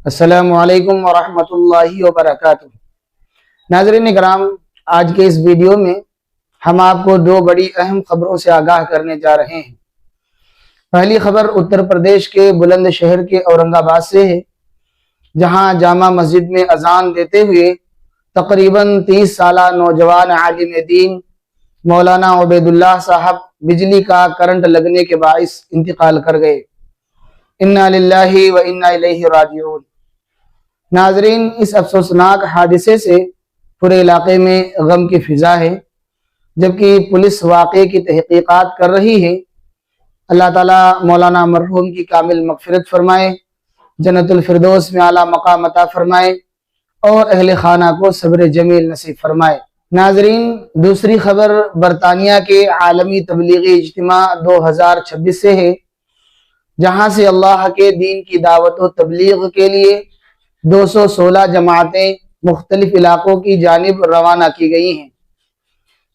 السلام علیکم ورحمۃ اللہ وبرکاتہ۔ ناظرین کرام، آج کے اس ویڈیو میں ہم آپ کو دو بڑی اہم خبروں سے آگاہ کرنے جا رہے ہیں۔ پہلی خبر اتر پردیش کے بلند شہر کے اورنگ آباد سے ہے، جہاں جامع مسجد میں اذان دیتے ہوئے تقریباً 30 سالہ نوجوان عالم دین مولانا عبید اللہ صاحب بجلی کا کرنٹ لگنے کے باعث انتقال کر گئے۔ انا للہ و انا الیہ راجعون۔ ناظرین، اس افسوسناک حادثے سے پورے علاقے میں غم کی فضا ہے، جبکہ پولیس واقعے کی تحقیقات کر رہی ہے۔ اللہ تعالیٰ مولانا مرحوم کی کامل مغفرت فرمائے، جنت الفردوس میں اعلیٰ مقام عطا فرمائے اور اہل خانہ کو صبر جمیل نصیب فرمائے۔ ناظرین، دوسری خبر برطانیہ کے عالمی تبلیغی اجتماع 2026 سے ہے، جہاں سے اللہ کے دین کی دعوت و تبلیغ کے لیے 216 جماعتیں مختلف علاقوں کی جانب روانہ کی گئی ہیں۔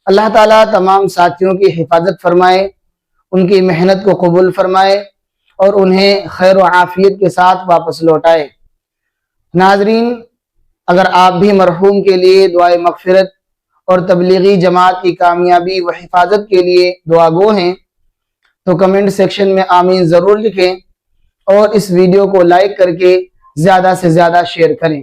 اللہ تعالیٰ تمام ساتھیوں کی حفاظت فرمائے، ان کی محنت کو قبول فرمائے اور انہیں خیر و عافیت کے ساتھ واپس لوٹائے۔ ناظرین، اگر آپ بھی مرحوم کے لیے دعائے مغفرت اور تبلیغی جماعت کی کامیابی و حفاظت کے لیے دعا گو ہیں تو کمنٹ سیکشن میں آمین ضرور لکھیں اور اس ویڈیو کو لائک کر کے زیادہ سے زیادہ شیئر کریں۔